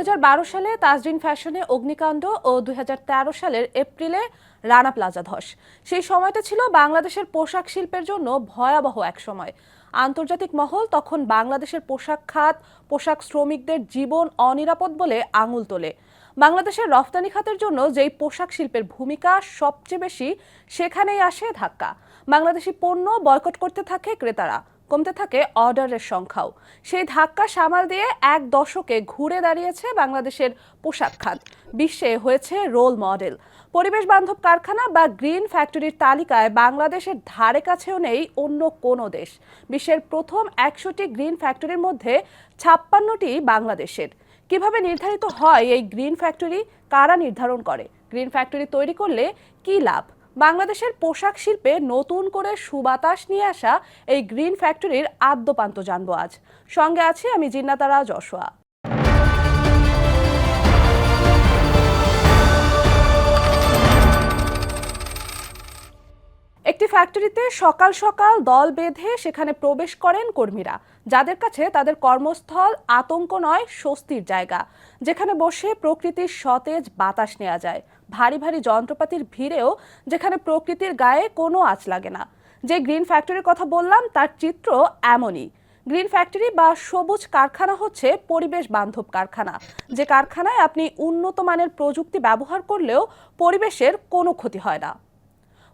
2012 সালে তাজরিন ফ্যাশনে অগ্নিকাণ্ড ও 2013 সালের এপ্রিলে রানা প্লাজা ধস। সেই সময়টা ছিল বাংলাদেশের পোশাক শিল্পের জন্য ভয়াবহ এক সময়। আন্তর্জাতিক মহল তখন বাংলাদেশের পোশাক খাত, পোশাক শ্রমিকদের জীবন অনিরাপদ বলে আঙুল তোলে। বাংলাদেশের রফতানি খাতের জন্য যেই পোশাক শিল্পের ভূমিকা সবচেয়ে বেশি, সেখানেই আসে ধাক্কা। বাংলাদেশি পণ্য বয়কট করতে থাকে ক্রেতারা, কমতে থাকে অর্ডারের সংখ্যাও। সেই ধাক্কা সামাল দিয়ে এক দশকে ঘুরে দাঁড়িয়েছে বাংলাদেশের পোশাক খাত, বিশ্বে হয়েছে রোল মডেল। পরিবেশ বান্ধব কারখানা বা গ্রিন ফ্যাক্টরির তালিকায় বাংলাদেশের ধারে কাছেও নেই অন্য কোনো দেশ। বিশ্বের প্রথম 100টি গ্রিন ফ্যাক্টরির মধ্যে 56টি বাংলাদেশের। কিভাবে নির্ধারিত হয় এই গ্রিন ফ্যাক্টরি, কারা নির্ধারণ করে? গ্রিন ফ্যাক্টরি তৈরি করলে কি লাভ? বাংলাদেশের পোশাক শিল্পে নতুন করে সুবাতাস নিয়ে আসা এই গ্রিন ফ্যাক্টরির আদ্যোপান্ত জানবো আজ। সঙ্গে আছি আমি জিন্নাতারা যশোয়া। একটি ফ্যাক্টরিতে সকাল সকাল দল বেঁধে সেখানে প্রবেশ করেন কর্মীরা, যাদের কাছে তাদের কর্মস্থল আতঙ্ক নয়, স্বস্তির জায়গা, যেখানে বসে প্রকৃতির সতেজ বাতাস নেওয়া যায়। ভারী ভারী যন্ত্রপাতির ভিড়েও যেখানে প্রকৃতির গায়ে কোনো আঁচ লাগে না। যে গ্রিন ফ্যাক্টরির কথা বললাম তার চিত্র এমনই। গ্রিন ফ্যাক্টরি বা সবুজ কারখানা হচ্ছে পরিবেশ বান্ধব কারখানা, যে কারখানায় আপনি উন্নত মানের প্রযুক্তি ব্যবহার করলেও পরিবেশের কোনো ক্ষতি হয় না।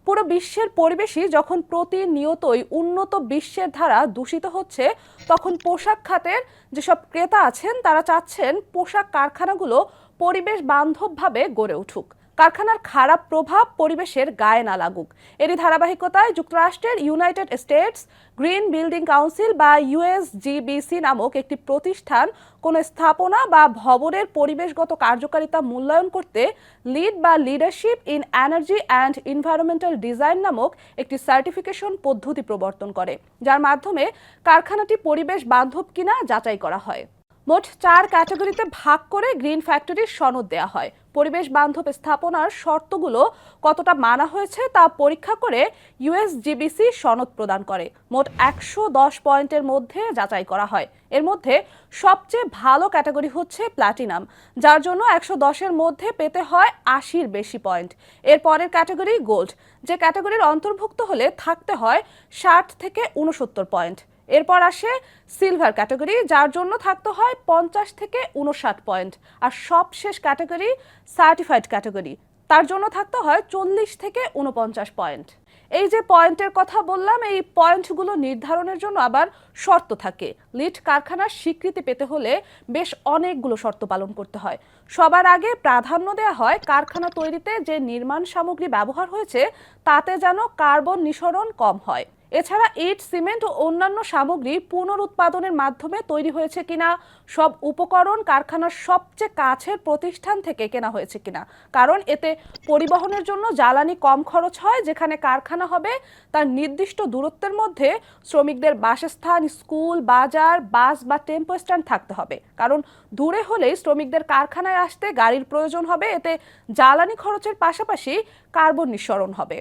পুরো বিশ্বের পরিবেশই যখন প্রতিনিয়তই উন্নত বিশ্বের ধারা দূষিত হচ্ছে, তখন পোশাক খাতের যেসব ক্রেতা আছেন তারা চাচ্ছেন পোশাক কারখানাগুলো পরিবেশ বান্ধবভাবে গড়ে উঠুক, কারখানার খারাপ প্রভাব পরিবেশের গায়ে না লাগুক। এরই ধারাবাহিকতায় যুক্তরাষ্ট্রের United states green building council বা ইউএসজিবিসি নামক একটি প্রতিষ্ঠান কোনো স্থাপনা বা ভবনের পরিবেশগত কার্যকারিতা মূল্যায়ন করতে লিড বা leadership in energy and environmental design নামক একটি সার্টিফিকেশন পদ্ধতি প্রবর্তন করে, যার মাধ্যমে কারখানাটি পরিবেশ বান্ধব কিনা যাচাই করা হয়। মোট 4 ক্যাটাগরিতে ভাগ করে গ্রিন ফ্যাক্টরির সনদ দেওয়া হয়। পরিবেশ বান্ধব স্থাপনার শর্তগুলো কতটা মানা হয়েছে তা পরীক্ষা করে ইউএসজিবিসি সনদ প্রদান করে। মোট 110 পয়েন্টের মধ্যে যাচাই করা হয়। এর মধ্যে সবচেয়ে ভালো ক্যাটাগরি হচ্ছে প্লাটিনাম, যার জন্য 110-এর মধ্যে পেতে হয় 80-র বেশি পয়েন্ট। এর পরের ক্যাটাগরি গোল্ড, যে ক্যাটাগরির অন্তর্ভুক্ত হলে থাকতে হয় 60 থেকে 69 পয়েন্ট। এরপর আসে সিলভার ক্যাটাগরি, যার জন্য থাকতে হয় 50 থেকে 59 পয়েন্ট। আর সবশেষ ক্যাটাগরি সার্টিফাইড ক্যাটাগরি, তার জন্য থাকতে হয় 40 থেকে 49 পয়েন্ট। এই যে পয়েন্টের কথা বললাম, এই পয়েন্টগুলো নির্ধারণের জন্য আবার শর্ত থাকে। লিড কারখানার স্বীকৃতি পেতে হলে বেশ অনেকগুলো শর্ত পালন করতে হয়। সবার আগে প্রাধান্য দেওয়া হয় কারখানা তৈরিতে যে নির্মাণ সামগ্রী ব্যবহার হয়েছে তাতে যেন কার্বন নিঃসরণ কম হয়। এছাড়া ইট, সিমেন্ট ও অন্যান্য সামগ্রী পুনরুৎপাদনের মাধ্যমে তৈরি হয়েছে কিনা, সব উপকরণ কারখানার সবচেয়ে কাছের প্রতিষ্ঠান থেকে কেনা হয়েছে কিনা, কারণ এতে পরিবহনের জন্য জ্বালানি কম খরচ হয়। যেখানে কারখানা হবে তার নির্দিষ্ট দূরত্বের মধ্যে শ্রমিকদের বাসস্থান, স্কুল, বাজার, বাস বা টেম্পো স্ট্যান্ড থাকতে হবে, কারণ দূরে হলেই শ্রমিকদের কারখানায় আসতে গাড়ির প্রয়োজন হবে। এতে জ্বালানি খরচের পাশাপাশি কার্বন নিঃসরণ হবে।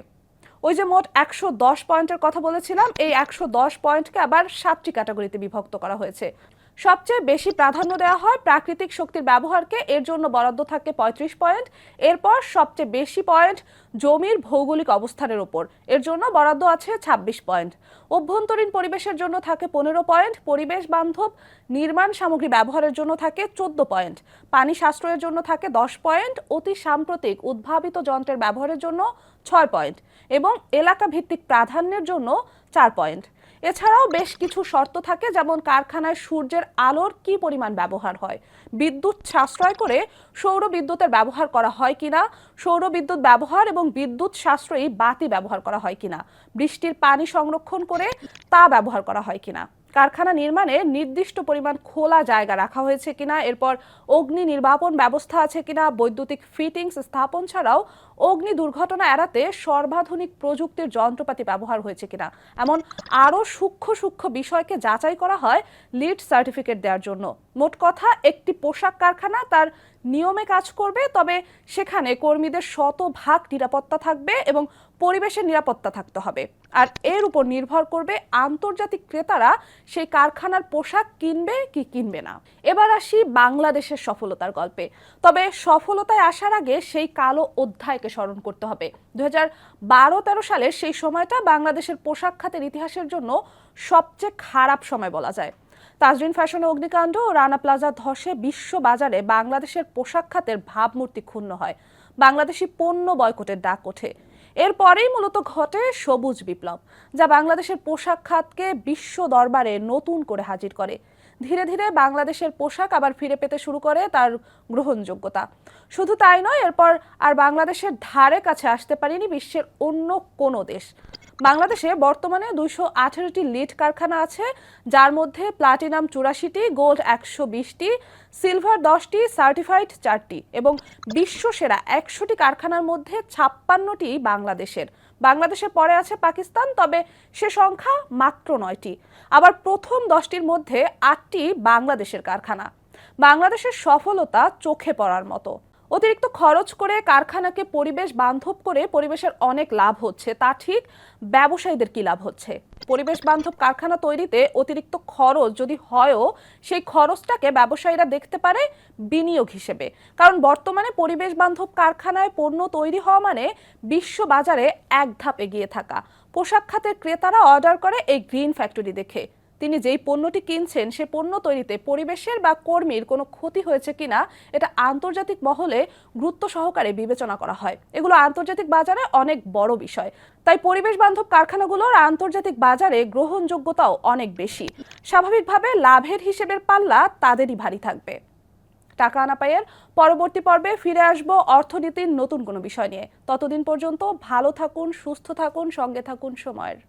ওই যে মোট 110 পয়েন্টের কথা বলেছিলাম, এই 110 পয়েন্টকে আবার 7টি ক্যাটাগরিতে বিভক্ত করা হয়েছে। সবচেয়ে বেশি প্রাধান্য দেওয়া হয় প্রাকৃতিক শক্তির ব্যবহারকে, এর জন্য বরাদ্দ থাকে 35 পয়েন্ট। এরপর সবচেয়ে বেশি পয়েন্ট জমির ভৌগোলিক অবস্থানের উপর, এর জন্য বরাদ্দ আছে 26 পয়েন্ট। অভ্যন্তরীণ পরিবেশের জন্য থাকে 15 পয়েন্ট। পরিবেশ বান্ধব নির্মাণ সামগ্রী ব্যবহারের জন্য থাকে 14 পয়েন্ট। পানি সাশ্রয়ের জন্য থাকে 10 পয়েন্ট। অতি সাম্প্রতিক উদ্ভাবিত যন্ত্রের ব্যবহারের জন্য 6 পয়েন্ট এবং এলাকা ভিত্তিক প্রাধান্যের জন্য 4 পয়েন্ট। এছাড়াও বেশ কিছু শর্ত থাকে, যেমন কারখানায় সূর্যের আলোর কি পরিমাণ ব্যবহার হয়, বিদ্যুৎ সাশ্রয় করে সৌর বিদ্যুতের ব্যবহার করা হয় কিনা, সৌর বিদ্যুৎ ব্যবহার এবং বিদ্যুৎ সাশ্রয়ী বাতি ব্যবহার করা হয় কিনা, বৃষ্টির পানি সংরক্ষণ করে তা ব্যবহার করা হয় কিনা, কারখানা নির্মাণে নির্দিষ্ট পরিমাণ খোলা জায়গা রাখা হয়েছে কিনা, এরপর অগ্নি নির্বাপন ব্যবস্থা আছে কিনা, বৈদ্যুতিক ফিটিংস স্থাপন ছাড়াও অগ্নি দুর্ঘটনা এড়াতে সর্বাধুনিক প্রযুক্তির যন্ত্রপাতি ব্যবহার হয়েছে কিনা, এমন আরও সূক্ষ্ম সূক্ষ্ম বিষয়কে যাচাই করা হয় লিড সার্টিফিকেট দেওয়ার জন্য। মোট কথা, একটি পোশাক কারখানা তার নিয়মে কাজ করবে, তবে সেখানে কর্মীদের শতভাগ নিরাপত্তা থাকবে এবং পরিবেশের নিরাপত্তা থাকতে হবে। আর এর উপর নির্ভর করবে আন্তর্জাতিক ক্রেতারা সেই কারখানার পোশাক কিনবে কি কিনবে না। এবার আসি বাংলাদেশের সফলতার গল্পে। তবে সফলতায় আসার আগে সেই কালো অধ্যায়কে স্মরণ করতে হবে। 2012-13 সালের সেই সময়টা বাংলাদেশের পোশাক খাতের ইতিহাসের জন্য সবচেয়ে খারাপ সময় বলা যায়। তাজরিন ফ্যাশনে অগ্নিকাণ্ড ও রানা প্লাজা ধসে বিশ্ব বাজারে বাংলাদেশের পোশাক খাতের ভাবমূর্তি ক্ষুণ্ণ হয়। বাংলাদেশি পণ্য বয়কটের ডাক ওঠে। এরপরেই মূলত ঘটে সবুজ বিপ্লব, যা বাংলাদেশের পোশাক খাতকে বিশ্ব দরবারে নতুন করে হাজির করে। ধীরে ধীরে বাংলাদেশের পোশাক আবার ফিরে পেতে শুরু করে তার গ্রহণযোগ্যতা। শুধু তাই নয়, এরপর আর বাংলাদেশের ধারে কাছে আসতে পারেনি বিশ্বের অন্য কোনো দেশ। বাংলাদেশে বর্তমানে 218টি লিড কারখানা আছে, যার মধ্যে প্লাটিনাম 84টি, গোল্ড 120টি, সিলভার 10টি, সার্টিফাইড 4টি এবং বিশ্বসেরা 100টি কারখানার মধ্যে 56টি বাংলাদেশের। বাংলাদেশের পরে আছে পাকিস্তান, তবে সে সংখ্যা মাত্র 9টি। আবার প্রথম 10টির মধ্যে 8টি বাংলাদেশের কারখানা। বাংলাদেশের সফলতা চোখে পড়ার মতো। অতিরিক্ত খরচ করে কারখানাকে পরিবেশ বান্ধব করে পরিবেশের অনেক লাভ হচ্ছে, তা ঠিক। ব্যবসায়ীদের কি লাভ হচ্ছে? পরিবেশ বান্ধব কারখানা তৈরিতে অতিরিক্ত খরচ যদি হয়ও, সেই খরচটাকে ব্যবসায়ীরা দেখতে পারে বিনিয়োগ হিসেবে। কারণ বর্তমানে পরিবেশ বান্ধব কারখানায় পণ্য তৈরি হওয়া মানে বিশ্ব বাজারে এক ধাপ এগিয়ে থাকা। পোশাক খাতের ক্রেতারা অর্ডার করে এই গ্রিন ফ্যাক্টরি দেখে। তিনি যেই পণ্যটি কিনছেন সে পণ্য তৈরিতে পরিবেশের বা কর্মীর কোনো ক্ষতি হয়েছে কিনা এটা আন্তর্জাতিক মহলে গুরুত্ব সহকারে বিবেচনা করা হয়। এগুলো আন্তর্জাতিক বাজারে অনেক বড় বিষয়। তাই পরিবেশ বান্ধব কারখানাগুলোর আন্তর্জাতিক বাজারে গ্রহণযোগ্যতাও অনেক বেশি। স্বাভাবিকভাবে লাভের হিসেবের পাল্লা তাদেরই ভারী থাকবে। টাকা আনা পাইয়ের পরবর্তী পর্বে ফিরে আসবো অর্থনীতির নতুন কোনো বিষয় নিয়ে। ততদিন পর্যন্ত ভালো থাকুন, সুস্থ থাকুন, সঙ্গে থাকুন সময়ের।